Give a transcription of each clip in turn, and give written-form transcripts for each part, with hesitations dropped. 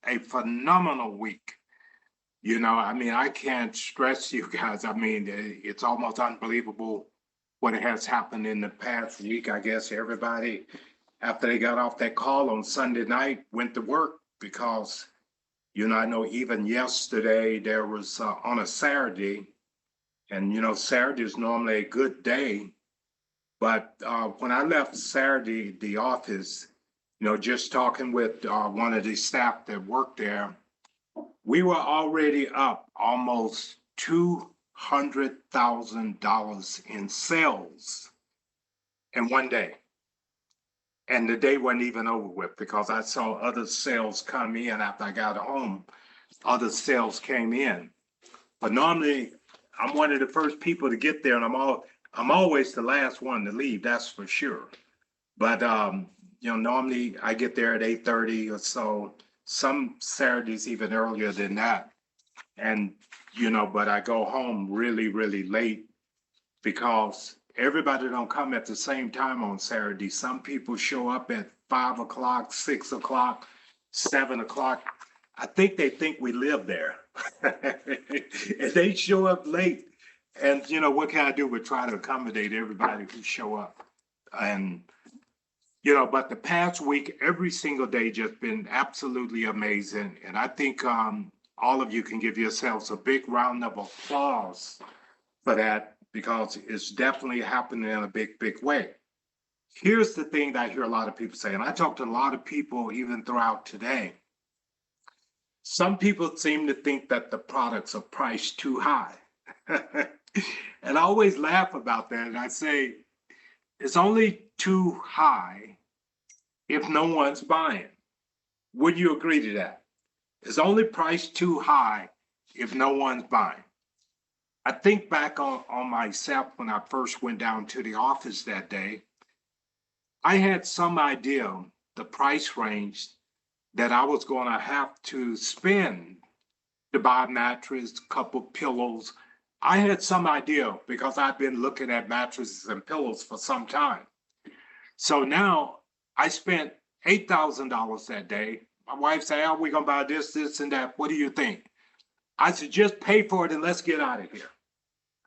a phenomenal week. You know, I mean, I can't stress you guys. I mean, it's almost unbelievable what has happened in the past week. I guess everybody, after they got off that call on Sunday night, went to work because, you know, I know even yesterday there was on a Saturday, and, you know, Saturday is normally a good day. But when I left Saturday, the office, you know, just talking with one of the staff that worked there, we were already up almost $200,000 in sales in one day. And the day wasn't even over with because I saw other sales come in after I got home. Other sales came in. But normally I'm one of the first people to get there, and I'm always the last one to leave, that's for sure. But you know, normally I get there at 8:30 or so. Some Saturdays even earlier than that. And you know, but I go home really, really late because everybody don't come at the same time on Saturday. Some people show up at 5 o'clock, 6 o'clock, 7 o'clock. I think they think we live there. And they show up late. And you know, what can I do but try to accommodate everybody who show up? And you know, but the past week, every single day just been absolutely amazing. And I think all of you can give yourselves a big round of applause for that because it's definitely happening in a big, big way. Here's the thing that I hear a lot of people say, and I talked to a lot of people even throughout today. Some people seem to think that the products are priced too high. And I always laugh about that. And I say, it's only too high if no one's buying. Would you agree to that? It's only priced too high if no one's buying. I think back on myself when I first went down to the office that day. I had some idea the price range that I was going to have to spend to buy a mattress, a couple pillows. I had some idea because I've been looking at mattresses and pillows for some time. So now I spent $8,000 that day. My wife said, "Oh, we're gonna buy this, this, and that. What do you think?" I said, "Just pay for it and let's get out of here."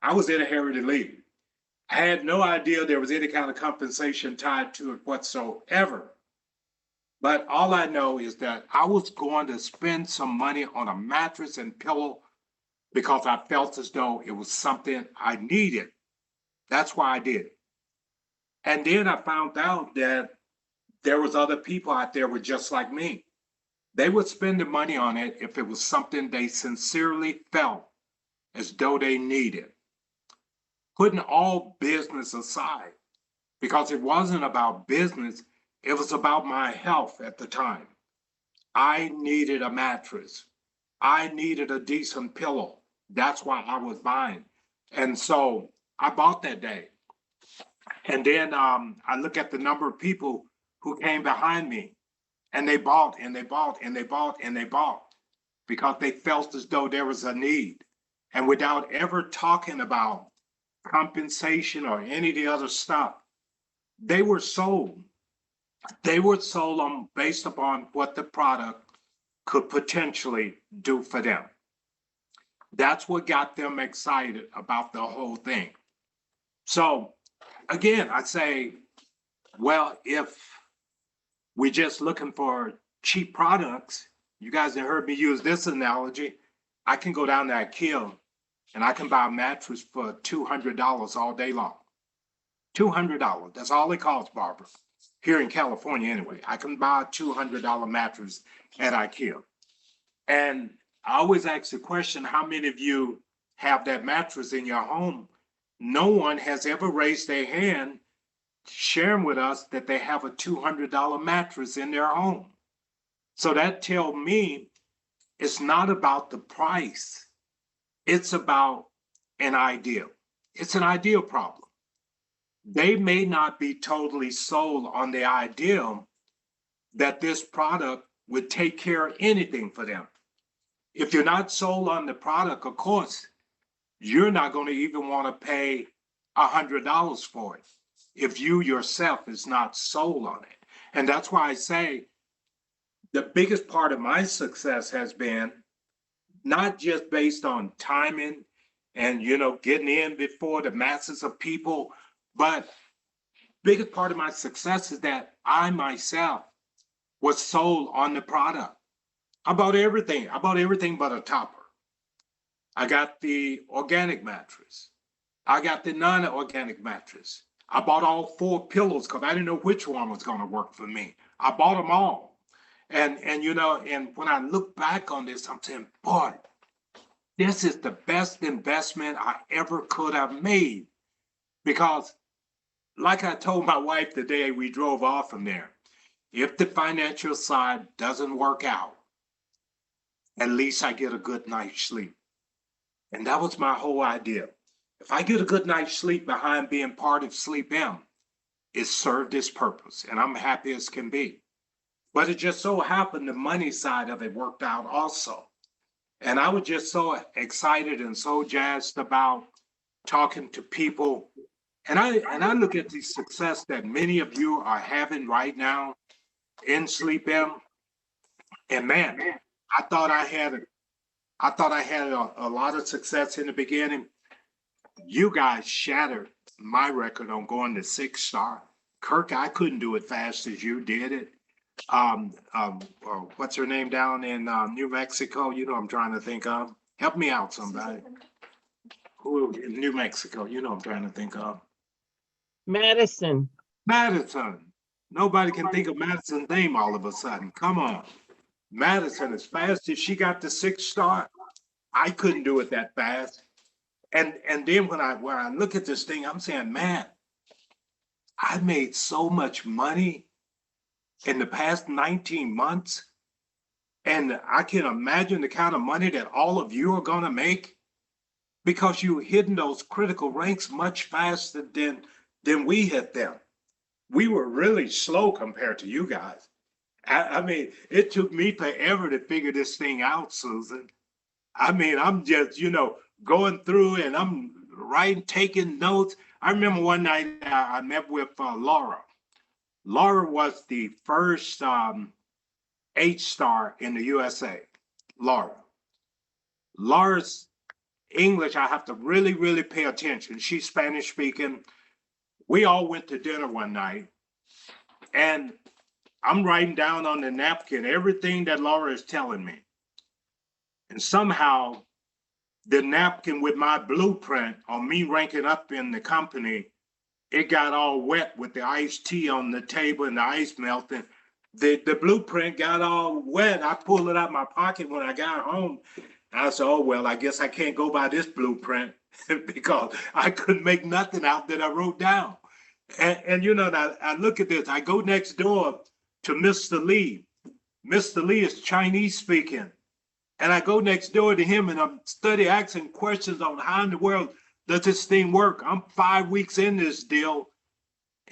I was in a hurry to leave. I had no idea there was any kind of compensation tied to it whatsoever. But all I know is that I was going to spend some money on a mattress and pillow because I felt as though it was something I needed. That's why I did it. And then I found out that there was other people out there were just like me. They would spend the money on it if it was something they sincerely felt as though they needed. Putting all business aside, because it wasn't about business, it was about my health at the time. I needed a mattress. I needed a decent pillow. That's why I was buying. And so I bought that day. And then I look at the number of people who came behind me and they bought and they bought and they bought and they bought because they felt as though there was a need. And without ever talking about compensation or any of the other stuff, they were sold. They were sold on based upon what the product could potentially do for them. That's what got them excited about the whole thing. So again, I say, well, if we're just looking for cheap products, you guys have heard me use this analogy. I can go down to IKEA and I can buy a mattress for $200 all day long. $200. That's all it costs, Barbara. Here in California, anyway, I can buy a $200 mattress at IKEA. And I always ask the question, how many of you have that mattress in your home? No one has ever raised their hand sharing with us that they have a $200 mattress in their home. So that tells me it's not about the price. It's about an ideal. It's an ideal problem. They may not be totally sold on the idea that this product would take care of anything for them. If you're not sold on the product, of course, you're not going to even want to pay $100 for it if you yourself is not sold on it. And that's why I say the biggest part of my success has been not just based on timing and getting in before the masses of people, but biggest part of my success is that I myself was sold on the product. I bought everything. I bought everything but a topper. I got the organic mattress. I got the non-organic mattress. I bought all 4 pillows because I didn't know which one was going to work for me. I bought them all. And when I look back on this, I'm saying, boy, this is the best investment I ever could have made. Because like I told my wife the day we drove off from there, if the financial side doesn't work out, at least I get a good night's sleep. And that was my whole idea. If I get a good night's sleep behind being part of SleepM, it served its purpose, and I'm happy as can be. But it just so happened the money side of it worked out also. And I was just so excited and so jazzed about talking to people. And I look at the success that many of you are having right now in SleepM. And man, I thought I had a lot of success in the beginning. You guys shattered my record on going to 6-star. Kirk, I couldn't do it fast as you did it. What's her name down in New Mexico? You know I'm trying to think of. Help me out, somebody. Who in New Mexico? You know I'm trying to think of. Madison. Madison. Nobody can think of Madison's name all of a sudden. Come on. Madison, as fast as she got to 6-star, I couldn't do it that fast. And then when I look at this thing, I'm saying, man, I made so much money in the past 19 months. And I can imagine the kind of money that all of you are going to make because you're hitting those critical ranks much faster than we hit them. We were really slow compared to you guys. I mean, it took me forever to figure this thing out, Susan. I mean, I'm just, going through and I'm writing, taking notes. I remember one night I met with Laura. Laura was the first 8-star in the USA. Laura's English, I have to really, really pay attention. She's Spanish speaking. We all went to dinner one night and I'm writing down on the napkin everything that Laura is telling me. And somehow the napkin with my blueprint on me ranking up in the company, it got all wet with the iced tea on the table and the ice melting. The blueprint got all wet. I pulled it out of my pocket when I got home. I said, oh, well, I guess I can't go by this blueprint because I couldn't make nothing out that I wrote down. And I look at this. I go next door to Mr. Lee. Mr. Lee is Chinese speaking. And I go next door to him and I'm study asking questions on how in the world does this thing work? I'm 5 weeks in this deal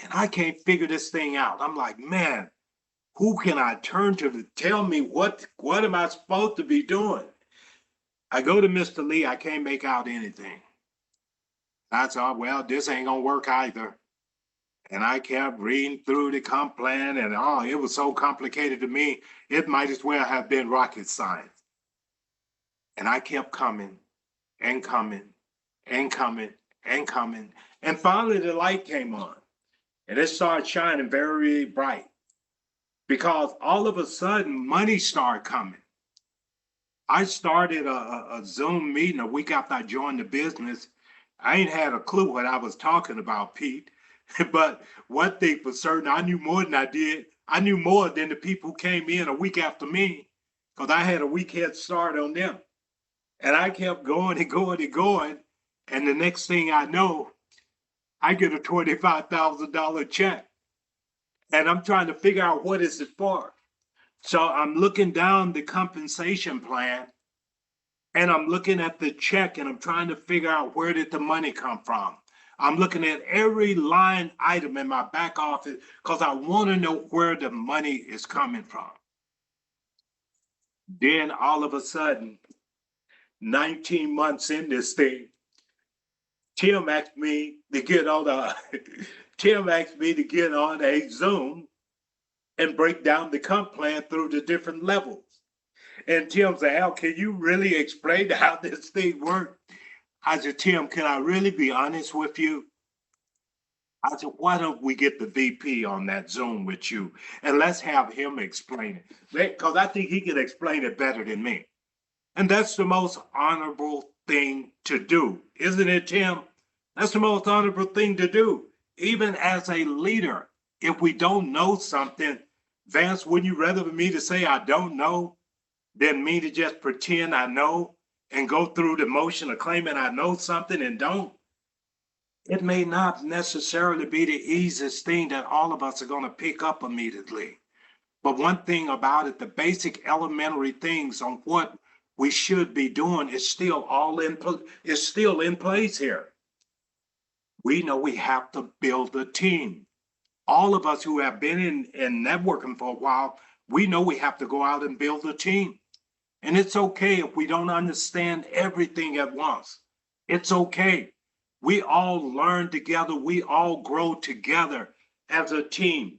and I can't figure this thing out. I'm like, man, who can I turn to tell me what am I supposed to be doing? I go to Mr. Lee, I can't make out anything. I thought, well, this ain't gonna work either. And I kept reading through the comp plan and it was so complicated to me, it might as well have been rocket science. And I kept coming and coming and coming and coming. And finally the light came on and it started shining very bright because all of a sudden money started coming. I started a Zoom meeting a week after I joined the business. I ain't had a clue what I was talking about, Pete. But one thing for certain, I knew more than I did. I knew more than the people who came in a week after me because I had a week head start on them. And I kept going and going and going. And the next thing I know, I get a $25,000 check. And I'm trying to figure out what is it for. So I'm looking down the compensation plan and I'm looking at the check and I'm trying to figure out where did the money come from. I'm looking at every line item in my back office because I want to know where the money is coming from. Then all of a sudden, 19 months in this thing, Tim asked me to get on a Zoom and break down the comp plan through the different levels. And Tim said, Al, can you really explain how this thing works? I said, Tim, can I really be honest with you? I said, why don't we get the VP on that Zoom with you and let's have him explain it? Because I think he can explain it better than me. And that's the most honorable thing to do, isn't it, Tim? That's the most honorable thing to do. Even as a leader, if we don't know something, Vance, wouldn't you rather for me to say I don't know than me to just pretend I know and go through the motion of claiming I know something and don't? It may not necessarily be the easiest thing that all of us are going to pick up immediately. But one thing about it, the basic elementary things on what we should be doing is still in place here. We know we have to build a team. All of us who have been in networking for a while, we know we have to go out and build a team. And it's okay if we don't understand everything at once. It's okay. We all learn together. We all grow together as a team.